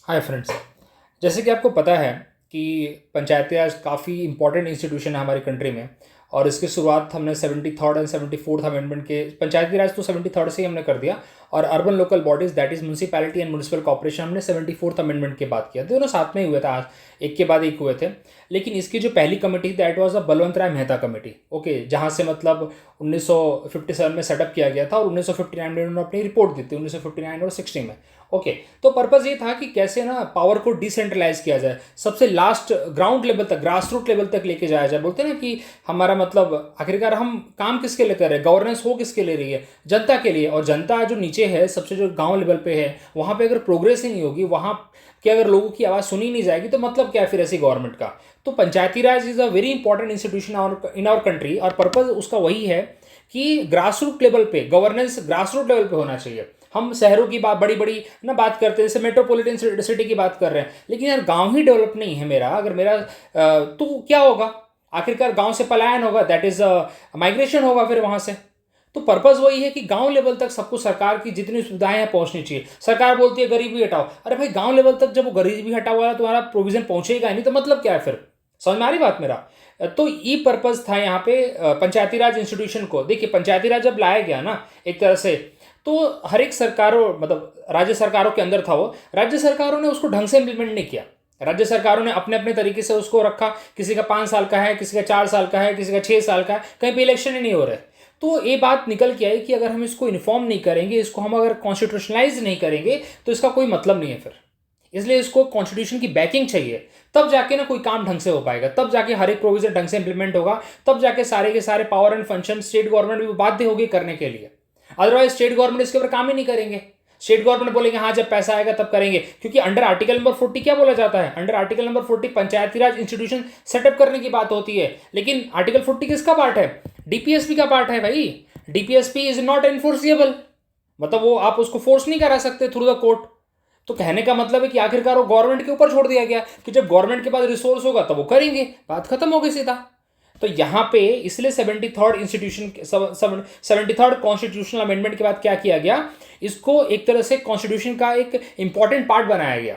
Hi friends. जैसे कि आपको पता है कि पंचायती राज काफ़ी इंपॉर्टेंट इंस्टीट्यूशन है हमारी कंट्री में। और इसकी शुरुआत हमने 73rd एंड 74th अमेंडमेंट के पंचायती राज तो 73rd से ही हमने कर दिया। और urban local bodies that is municipality and municipal corporation हमने 74th अमेंडमेंट के बाद किया। दोनों साथ में ही हुए थे, आज एक के बाद एक हुए थे। लेकिन इसकी जो पहली committee that was a Balwant Rai Mehta committee, okay, जहाँ से मतलब 1957 में सेटअप किया गया था और 1959 में उन्होंने अपनी रिपोर्ट दी थी, 1959 और 60 में। ओके, तो पर्पज़ ये था कि कैसे ना पावर को डिसेंट्रलाइज किया जाए, सबसे लास्ट ग्राउंड लेवल तक, ग्रास रूट लेवल तक लेके जाया जाए। बोलते हैं ना कि हमारा मतलब आखिरकार हम काम किसके लिए कर रहे हैं, गवर्नेंस हो किसके ले रही है, जनता के लिए। और जनता जो नीचे है, सबसे जो गांव लेवल पे है, वहाँ पे अगर प्रोग्रेस ही नहीं होगी, वहाँ के अगर लोगों की आवाज़ सुनी नहीं जाएगी, तो मतलब क्या है फिर ऐसी गवर्नमेंट का। तो Panchayati Raj is a very important institution in our country, और पर्पज़ उसका वही है कि ग्रास रूट लेवल पे गवर्नेंस ग्रास रूट लेवल पे होना चाहिए। हम शहरों की बात बड़ी बड़ी ना बात करते हैं, जैसे मेट्रोपॉलिटन सिटी की बात कर रहे हैं, लेकिन यार गांव ही डेवलप नहीं है मेरा, अगर मेरा तो क्या होगा, आखिरकार गांव से पलायन होगा, दैट इज माइग्रेशन होगा फिर वहां से। तो पर्पज वही है कि गांव लेवल तक सबको सरकार की जितनी सुविधाएं हैं पहुंचनी चाहिए। सरकार बोलती है गरीबी हटाओ, अरे भाई गांव लेवल तक जब वो गरीबी हटा हुआ है तुम्हारा प्रोविजन पहुंचेगा ही नहीं, तो मतलब क्या है फिर। समझ में आ रही बात मेरा। तो ये पर्पज था यहाँ पे पंचायती राज इंस्टीट्यूशन को। देखिए, पंचायती राज जब लाया गया ना एक तरह से, तो हर एक सरकारों मतलब राज्य सरकारों के अंदर था वो, राज्य सरकारों ने उसको ढंग से इंप्लीमेंट नहीं किया। राज्य सरकारों ने अपने अपने तरीके से उसको रखा, किसी का 5 साल का है, किसी का 4 साल का है, किसी का 6 साल का है, कहीं पे इलेक्शन ही नहीं हो रहे। तो ये बात निकल के आई कि अगर हम इसको इन्फॉर्म नहीं करेंगे, इसको हम अगर कॉन्स्टिट्यूशनलाइज नहीं करेंगे, तो इसका कोई मतलब नहीं है फिर। इसलिए इसको कॉन्स्टिट्यूशन की बैकिंग चाहिए, तब जाके ना कोई काम ढंग से हो पाएगा, तब जाके हर एक प्रोविजन ढंग से इंप्लीमेंट होगा, तब जाके सारे के सारे power and function state government भी बाध्य होगी करने के लिए। अदरवाइज स्टेट गवर्नमेंट इसके ऊपर काम ही नहीं करेंगे। स्टेट गवर्नमेंट बोलेंगे हाँ जब पैसा आएगा तब करेंगे, क्योंकि अंडर आर्टिकल नंबर 40 क्या बोला जाता है, अंडर आर्टिकल नंबर 40 पंचायती राज इंस्टीट्यूशन सेटअप करने की बात होती है। लेकिन आर्टिकल 40 किसका पार्ट है, डीपीएसपी का पार्ट है भाई। डीपीएसपी इज नॉट एनफोर्सिएबल, मतलब वो आप उसको फोर्स नहीं करा सकते थ्रू द कोर्ट। तो कहने का मतलब है कि आखिरकार वो गवर्नमेंट के ऊपर छोड़ दिया गया कि जब गवर्नमेंट के पास रिसोर्स होगा तब वो करेंगे, बात खत्म हो गई सीधा। तो यहाँ पे इसलिए 73rd कॉन्स्टिट्यूशनल अमेंडमेंट के बाद क्या किया गया, इसको एक तरह से कॉन्स्टिट्यूशन का एक इंपॉर्टेंट पार्ट बनाया गया।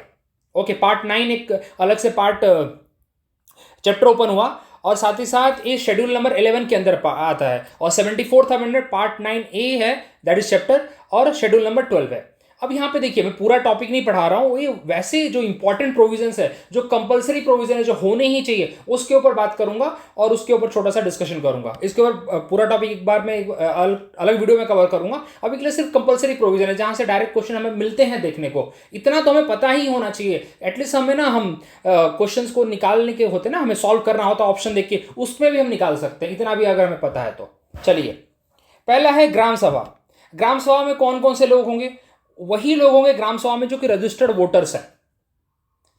ओके, पार्ट 9 एक अलग से पार्ट चैप्टर ओपन हुआ, और साथ ही साथ ये शेड्यूल नंबर 11 के अंदर आता है। और 74th अमेंडमेंट पार्ट 9A है, दैट इज चैप्टर, और शेड्यूल नंबर 12 है। अब यहाँ पे देखिए, मैं पूरा टॉपिक नहीं पढ़ा रहा हूँ, ये वैसे जो इंपॉर्टेंट प्रोविजंस है, जो कंपलसरी प्रोविजन है, जो होने ही चाहिए, उसके ऊपर बात करूंगा और उसके ऊपर छोटा सा डिस्कशन करूंगा। इसके ऊपर पूरा टॉपिक एक बार मैं अलग वीडियो में कवर करूंगा। अभी के लिए सिर्फ कंपलसरी प्रोविजन है, जहां से डायरेक्ट क्वेश्चन हमें मिलते हैं देखने को, इतना तो हमें पता ही होना चाहिए एटलीस्ट। हमें ना हम क्वेश्चन को निकालने के होते ना, हमें सॉल्व करना होता ऑप्शन देख के, उसमें भी हम निकाल सकते हैं, इतना भी अगर हमें पता है तो। चलिए, पहला है ग्राम सभा। ग्राम सभा में कौन कौन से लोग होंगे, वही लोग होंगे ग्राम सभा में जो कि रजिस्टर्ड वोटर्स हैं।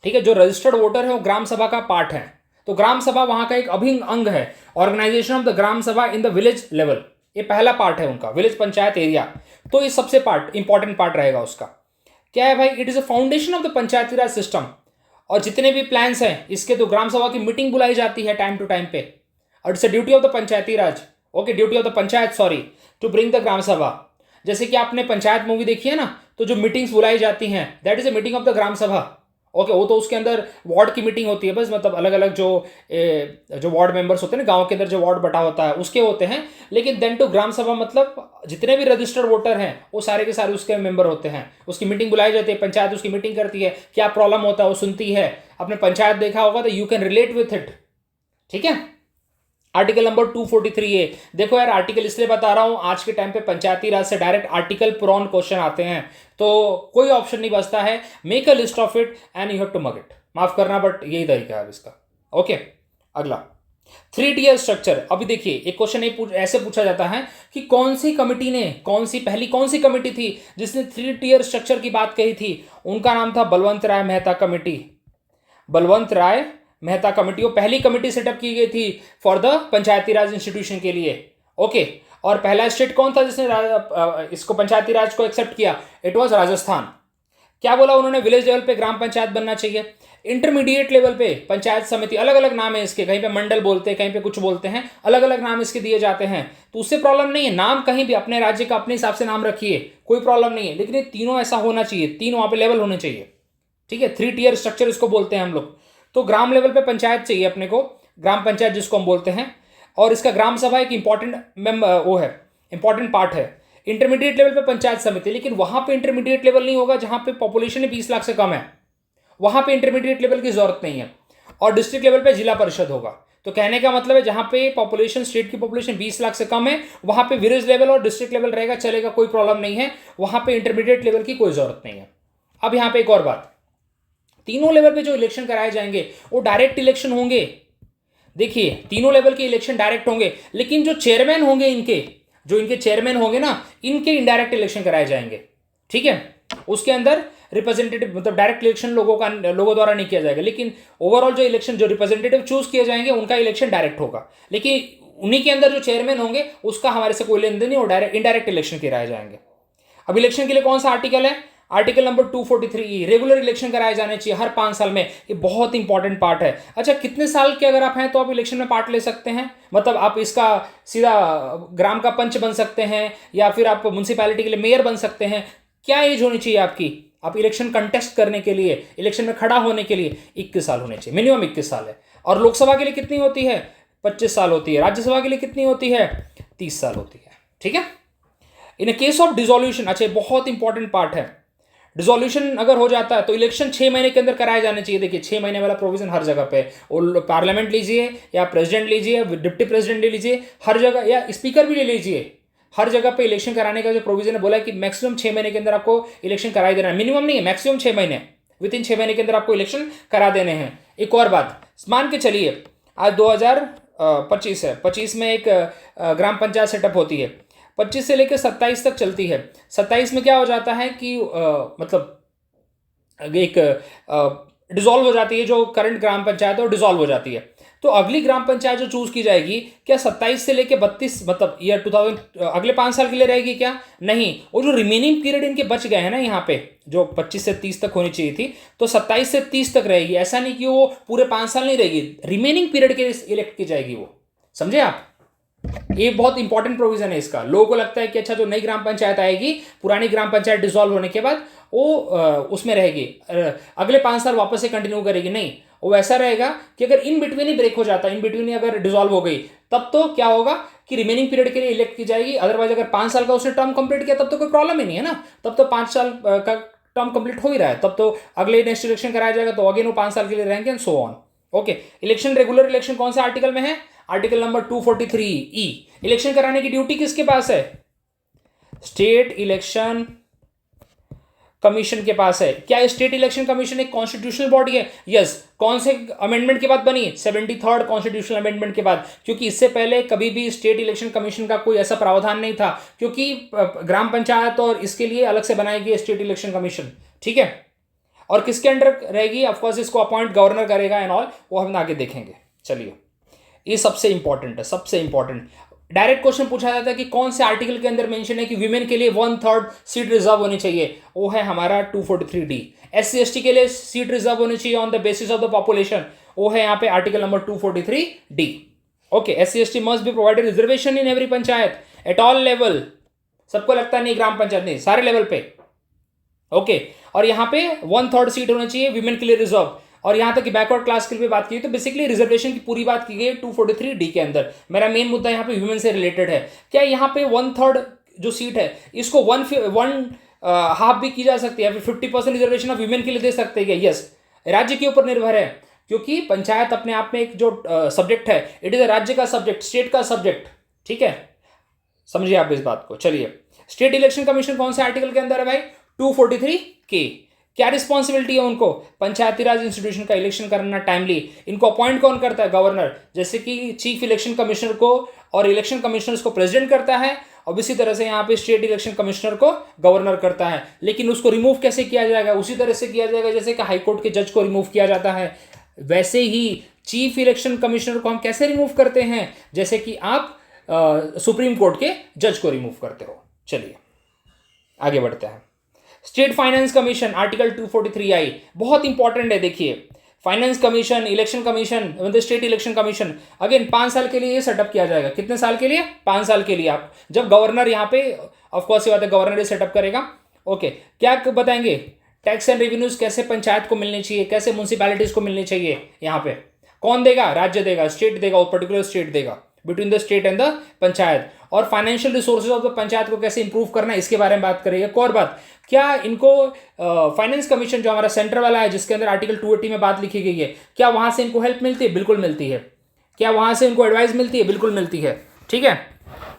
ठीक है, जो रजिस्टर्ड वोटर है वो ग्राम सभा का पार्ट है। तो ग्राम सभा वहां का एक अभिन्न अंग है, ऑर्गेनाइजेशन ऑफ द ग्राम सभा इन द विलेज लेवल, ये पहला पार्ट है उनका, विलेज पंचायत एरिया। तो ये सबसे पार्ट इंपॉर्टेंट पार्ट रहेगा उसका। क्या है भाई, it is a foundation of the Panchayati Raj system. और जितने भी प्लान्स हैं इसके, तो ग्राम सभा की मीटिंग बुलाई जाती है टाइम टू टाइम पे, और it's a duty of the Panchayati Raj, okay, duty of the panchayat, sorry, to bring the Gram Sabha. जैसे कि आपने पंचायत मूवी देखी है ना, तो जो मीटिंग्स बुलाई जाती हैं that is a meeting of the Gram Sabha. Okay, वो तो उसके अंदर वार्ड की मीटिंग होती है बस, मतलब अलग अलग जो वार्ड मेंबर्स होते हैं ना, गांव के अंदर जो वार्ड बटा होता है उसके होते हैं। लेकिन देन टू ग्राम सभा मतलब जितने भी रजिस्टर्ड वोटर हैं वो सारे के सारे उसके मेंबर होते हैं, उसकी मीटिंग बुलाई जाती है, पंचायत उसकी मीटिंग करती है, क्या प्रॉब्लम होता है वो सुनती है। आपने पंचायत देखा होगा तो you can relate with it. ठीक है, आर्टिकल नंबर 243A। देखो यार, आर्टिकल इसलिए बता रहा हूं, आज के टाइम पे पंचायती राज से डायरेक्ट आर्टिकल पुरॉन क्वेश्चन आते हैं, तो कोई ऑप्शन नहीं बचता है। Make a list of it and you have to mug it, माफ करना बट यही तरीका है इसका। ओके, अगला 3 टियर स्ट्रक्चर। अभी देखिए, एक क्वेश्चन ऐसे पूछा जाता है कि कौन सी कमिटी ने, पहली कौन सी कमिटी थी जिसने 3 टियर स्ट्रक्चर की बात कही थी। उनका नाम था बलवंत राय मेहता कमेटी। बलवंत राय मेहता कमेटी, वो पहली कमेटी सेटअप की गई थी for the Panchayati Raj institution के लिए। ओके, और पहला स्टेट कौन था जिसने इसको पंचायती राज को एक्सेप्ट किया, इट वाज राजस्थान। क्या बोला उन्होंने, विलेज लेवल पे ग्राम पंचायत बनना चाहिए, इंटरमीडिएट लेवल पे पंचायत समिति, अलग अलग नाम है इसके, कहीं पे मंडल बोलते हैं, कहीं पे कुछ बोलते हैं, अलग अलग नाम इसके दिए जाते हैं। तो उससे प्रॉब्लम नहीं है, नाम कहीं भी अपने राज्य का अपने हिसाब से नाम रखिए, कोई प्रॉब्लम नहीं है, लेकिन ये तीनों ऐसा होना चाहिए, तीनों वहां पे लेवल होने चाहिए। ठीक है, 3 टियर स्ट्रक्चर इसको बोलते हैं हम लोग। तो ग्राम लेवल पे पंचायत चाहिए अपने को, ग्राम पंचायत जिसको हम बोलते हैं, और इसका ग्राम सभा एक इंपॉर्टेंट वो है, इंपॉर्टेंट पार्ट है। इंटरमीडिएट लेवल पे पंचायत समिति, लेकिन वहां पे इंटरमीडिएट लेवल नहीं होगा जहां पे पॉपुलेशन 20 लाख से कम है, वहां पे इंटरमीडिएट लेवल की जरूरत नहीं है। और डिस्ट्रिक्ट लेवल पे जिला परिषद होगा। तो कहने का मतलब है जहां पे पॉपुलेशन, स्टेट की पॉपुलेशन 20 लाख से कम है, वहां पे विलेज लेवल और डिस्ट्रिक्ट लेवल रहेगा, चलेगा, कोई प्रॉब्लम नहीं है। वहां पे इंटरमीडिएट लेवल की कोई जरूरत नहीं है। अब यहां पे एक और बात, तीनों लेवल पे जो इलेक्शन कराए जाएंगे वो डायरेक्ट इलेक्शन होंगे। देखिए, तीनों लेवल के इलेक्शन डायरेक्ट होंगे, लेकिन जो चेयरमैन होंगे इनके, जो इनके चेयरमैन होंगे ना, इनके इनडायरेक्ट इलेक्शन कराए जाएंगे। ठीक है, उसके अंदर रिप्रेजेंटेटिव, मतलब डायरेक्ट इलेक्शन लोगों द्वारा नहीं किया जाएगा, लेकिन ओवरऑल जो इलेक्शन, जो रिप्रेजेंटेटिव चूज किए जाएंगे उनका इलेक्शन डायरेक्ट होगा। लेकिन उन्हीं के अंदर जो चेयरमैन होंगे उसका हमारे से कोई लेन देन नहीं, और डायरेक्ट इनडायरेक्ट इलेक्शन कराए जाएंगे। अब इलेक्शन के लिए कौन सा आर्टिकल है? Article number 243E, regular election कराए जाने चाहिए हर 5 साल में। ये बहुत इंपॉर्टेंट पार्ट है। अच्छा, कितने साल के अगर आप हैं तो आप इलेक्शन में पार्ट ले सकते हैं, मतलब आप इसका सीधा ग्राम का पंच बन सकते हैं, या फिर आप म्यूनसिपैलिटी के लिए मेयर बन सकते हैं। क्या एज होनी चाहिए आपकी? आप इलेक्शन कंटेस्ट करने के लिए, इलेक्शन में खड़ा होने के लिए 21 साल होने चाहिए, मिनिमम 21 साल है। और लोकसभा के लिए कितनी होती है? 25 साल होती है। राज्यसभा के लिए कितनी होती है? 30 साल होती है। ठीक है। इन केस ऑफ डिसोल्यूशन, अच्छा बहुत इंपॉर्टेंट पार्ट है, डिसोल्यूशन अगर हो जाता है तो इलेक्शन 6 महीने के अंदर कराए जाने चाहिए। देखिए 6 महीने वाला प्रोविजन हर जगह पे, और पार्लियामेंट लीजिए या प्रेसिडेंट लीजिए, डिप्टी प्रेसिडेंट ले लीजिए, हर जगह, या स्पीकर भी ले लीजिए, हर जगह पे इलेक्शन कराने का जो प्रोविजन है, बोला है कि मैक्सिमम 6 महीने के अंदर आपको इलेक्शन कराई देना है। मिनिमम नहीं है, मैक्सिमम 6 महीने, विद इन 6 महीने के अंदर आपको इलेक्शन करा देने हैं। एक और बात मान के चलिए, आज 2025 है, 25 में एक ग्राम पंचायत सेटअप होती है, 25 से लेकर 27 तक चलती है। 27 में क्या हो जाता है कि मतलब एक डिसॉल्व हो जाती है, जो करंट ग्राम पंचायत है वो डिसॉल्व हो जाती है। तो अगली ग्राम पंचायत जो चूज की जाएगी, क्या 27 से लेकर 32, मतलब ईयर 2000, अगले 5 साल के लिए रहेगी क्या? नहीं। और जो रिमेनिंग पीरियड इनके बच गए हैं ना यहाँ पे, जो 25 से 30 तक होनी चाहिए थी, तो 27 से 30 तक रहेगी। ऐसा नहीं कि वो पूरे 5 साल नहीं रहेगी, रिमेनिंग पीरियड के लिए इलेक्ट की जाएगी वो। समझे आप? ये बहुत इंपॉर्टेंट प्रोविजन है इसका। लोगों को लगता है कि अच्छा, जो नई ग्राम पंचायत आएगी, पुरानी ग्राम पंचायत डिसॉल्व होने के बाद वो उसमें रहेगी, अगले 5 साल वापस से कंटिन्यू करेगी। नहीं, वो ऐसा रहेगा कि अगर इन बिटवीन ही ब्रेक हो जाता है, इन बिटवीन ही अगर डिसॉल्व हो गई, तब तो क्या होगा कि रिमेनिंग पीरियड के लिए इलेक्ट की जाएगी। अदरवाइज अगर 5 साल का उसने टर्म कंप्लीट किया तब तो कोई प्रॉब्लम ही नहीं है ना, तब तो 5 साल का टर्म कंप्लीट हो ही रहा है, तब तो अगले नेक्स्ट इलेक्शन कराया जाएगा, तो अगेन वो 5 साल के लिए रहेंगे, and so on. Okay, election, regular election कौन सा आर्टिकल में है? Article number 243E। इलेक्शन कराने की ड्यूटी किसके पास है? स्टेट इलेक्शन कमीशन के पास है। क्या स्टेट इलेक्शन कमीशन एक कॉन्स्टिट्यूशनल बॉडी है? यस। कौन से अमेंडमेंट के बाद बनी? 73rd कॉन्स्टिट्यूशनल अमेंडमेंट के बाद, क्योंकि इससे पहले कभी भी स्टेट इलेक्शन कमीशन का कोई ऐसा प्रावधान नहीं था, क्योंकि ग्राम पंचायत और इसके लिए अलग से बनाई गई स्टेट इलेक्शन कमीशन। ठीक है। और किसके अंडर रहेगी? ऑफकोर्स इसको अपॉइंट गवर्नर करेगा एंड ऑल, वो हम आगे देखेंगे। चलिए, ये सबसे इंपॉर्टेंट है, सबसे इंपॉर्टेंट। डायरेक्ट क्वेश्चन पूछा जाता है कि कौन से आर्टिकल के अंदर मेंशन है कि विमेन के लिए 1/3 सीट रिजर्व होनी चाहिए? वो है हमारा 243D। SC/ST के लिए सीट रिजर्व होनी चाहिए on the basis of the population, वो है यहाँ पे article number 243D। Okay, SC/ST must be provided reservation in every panchayat at all level. सबको लगता है नहीं ग्राम पंचायत नहीं, सारे लेवल पे। ओके, और यहाँ पे 1/3 सीट होनी चाहिए विमेन के लिए रिजर्व। और यहां तक कि बैकवर्ड क्लास के लिए बात की, तो बेसिकली रिजर्वेशन की पूरी बात की गई है 243D के अंदर। मेरा मेन मुद्दा यहाँ पे ह्यूमन से रिलेटेड है। क्या यहाँ पे 1/3 जो सीट है, इसको 1/2 भी की जा सकती है, 50% रिजर्वेशन ऑफ ह्यूमन के लिए दे सकते हैं? यस। राज्य के ऊपर निर्भर है, क्योंकि पंचायत अपने आप में एक जो सब्जेक्ट है, इट इज राज्य का सब्जेक्ट, स्टेट का सब्जेक्ट। ठीक है, समझिए आप इस बात को। चलिए, स्टेट इलेक्शन कमीशन कौन से आर्टिकल के अंदर है भाई? 243K। क्या रिस्पॉन्सिबिलिटी है उनको? पंचायती राज इंस्टीट्यूशन का इलेक्शन करना टाइमली। इनको अपॉइंट कौन करता है? गवर्नर। जैसे कि चीफ इलेक्शन कमिश्नर को और इलेक्शन कमिश्नर्स को प्रेसिडेंट करता है, और इसी तरह से यहाँ पे स्टेट इलेक्शन कमिश्नर को गवर्नर करता है। लेकिन उसको रिमूव कैसे किया जाएगा? उसी तरह से किया जाएगा जैसे कि हाईकोर्ट के जज को रिमूव किया जाता है। वैसे ही चीफ इलेक्शन कमिश्नर को हम कैसे रिमूव करते हैं? जैसे कि आप सुप्रीम कोर्ट के जज को रिमूव करते हो। चलिए आगे बढ़ते हैं। State finance commission article 243I बहुत इंपॉर्टेंट है। देखिए, फाइनेंस कमीशन, इलेक्शन कमीशन, मतलब स्टेट इलेक्शन कमीशन, अगेन 5 साल के लिए ये सेटअप किया जाएगा। कितने साल के लिए? 5 साल के लिए। आप जब गवर्नर यहाँ पे, ऑफकोर्स ये बात है, गवर्नर ये सेटअप करेगा। ओके, क्या बताएंगे? टैक्स एंड रेवेन्यूज कैसे पंचायत को मिलनी चाहिए, कैसे म्यूनसिपैलिटीज को मिलनी चाहिए, यहाँ पे कौन देगा, राज्य देगा, स्टेट देगा, और पर्टिकुलर स्टेट देगा, between the state and the panchayat. और financial resources of the panchayat को कैसे इंप्रूव करना है, इसके बारे में बात करेंगे। एक और बात, क्या इनको फाइनेंस कमीशन जो हमारा सेंटर वाला है, जिसके अंदर आर्टिकल 280 में बात लिखी गई है, क्या वहां से इनको हेल्प मिलती है? बिल्कुल मिलती है। क्या वहां से इनको एडवाइस मिलती है? बिल्कुल मिलती है। ठीक है,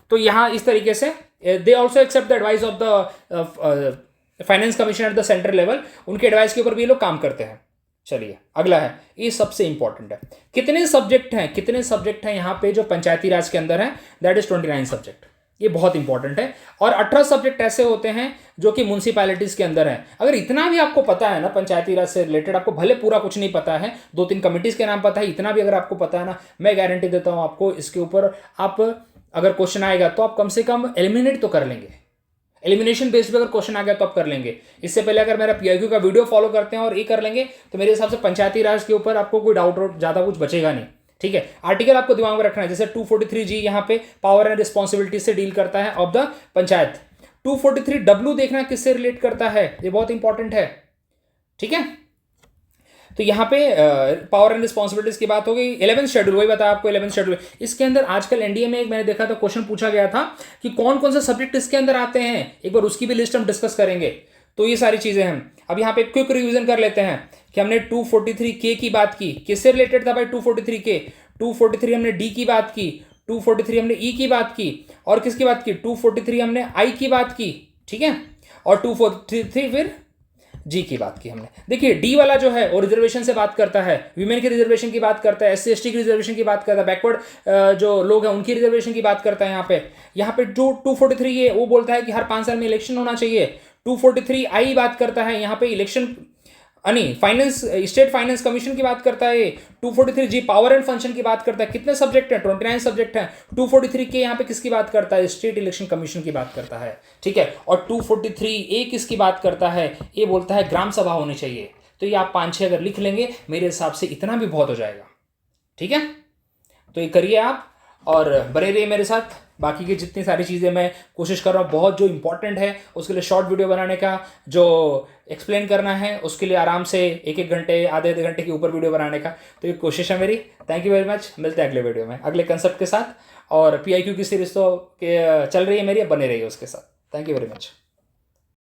तो यहाँ इस तरीके से they also accept the advice of the finance commission at the central level, उनके एडवाइस के ऊपर भी ये लोग काम करते हैं। चलिए अगला है, ये सबसे इंपॉर्टेंट है, कितने सब्जेक्ट हैं यहाँ पे जो पंचायती राज के अंदर है? That is 29 subject. ये बहुत इंपॉर्टेंट है। और 18 सब्जेक्ट ऐसे होते हैं जो कि म्यूनसिपैलिटीज के अंदर है। अगर इतना भी आपको पता है ना पंचायती राज से रिलेटेड, आपको भले पूरा कुछ नहीं पता है, 2-3 कमिटीज के नाम पता है, इतना भी अगर आपको पता है ना, मैं गारंटी देता हूं आपको इसके ऊपर, आप अगर क्वेश्चन आएगा तो आप कम से कम एलिमिनेट तो कर लेंगे। एलिमिनेशन बेस्ड पे अगर क्वेश्चन आ गया तो आप कर लेंगे। इससे पहले अगर मेरा पीआईक्यू का वीडियो फॉलो करते हैं और ये कर लेंगे तो मेरे हिसाब से पंचायती राज के ऊपर आपको कोई डाउट ज़्यादा कुछ बचेगा नहीं। ठीक है, आर्टिकल आपको दिमाग में रखना है, जैसे 243G यहाँ पे पावर एंड रिस्पॉन्सिबिलिटी से डील करता है ऑफ द पंचायत। 243W देखना किससे रिलेट करता है, ये बहुत इंपॉर्टेंट है। ठीक है, तो यहाँ पे पावर एंड रिस्पॉन्सिबिलिटीज की बात हो गई। 11th शेड्यूल, वही बताया आपको 11th शेड्यूल। इसके अंदर आजकल एनडीए में एक मैंने देखा था क्वेश्चन पूछा गया था कि कौन कौन से सब्जेक्ट इसके अंदर आते हैं, एक बार उसकी भी लिस्ट हम डिस्कस करेंगे। तो ये सारी चीजें हैं। अब यहाँ पे क्विक रिवीजन कर लेते हैं कि हमने 243K की बात की, किससे रिलेटेड था भाई? 243K, 243 हमने डी की बात की, 243 हमने ई की बात की, और किसकी बात की? 243 हमने आई की बात की। ठीक है, और 243 फिर जी की बात की हमने। देखिए डी वाला जो है वो रिजर्वेशन से बात करता है, वीमेन की रिजर्वेशन की बात करता है, SC/ST की रिजर्वेशन की बात करता है, बैकवर्ड जो लोग हैं उनकी रिजर्वेशन की बात करता है। यहाँ पे जो 243 है वो बोलता है कि हर 5 साल में इलेक्शन होना चाहिए। 243 आई बात करता है यहाँ पे election, finance, state finance commission की बात करता है। 243G पावर एंड फंक्शन की बात करता है। कितने सब्जेक्ट हैं? 29 सब्जेक्ट हैं। 243K यहाँ पे किसकी बात करता है? स्टेट इलेक्शन कमीशन की बात करता है। ठीक है, और 243A किसकी बात करता है? ये बोलता है ग्राम सभा होनी चाहिए। तो ये आप 5-6 अगर लिख लेंगे मेरे हिसाब से इतना भी बहुत हो जाएगा। ठीक है, तो ये करिए आप और बने रहिए मेरे साथ। बाकी की जितनी सारी चीज़ें मैं कोशिश कर रहा हूँ, बहुत जो इंपॉर्टेंट है उसके लिए शॉर्ट वीडियो बनाने का, जो एक्सप्लेन करना है उसके लिए आराम से 1-1 घंटे, आधे घंटे के ऊपर वीडियो बनाने का, तो ये कोशिश है मेरी। Thank you very much. मिलते हैं अगले वीडियो में अगले कंसेप्ट के साथ। और पीआईक्यू की सीरीज तो चल रही है मेरी, बने रही है उसके साथ। Thank you very much.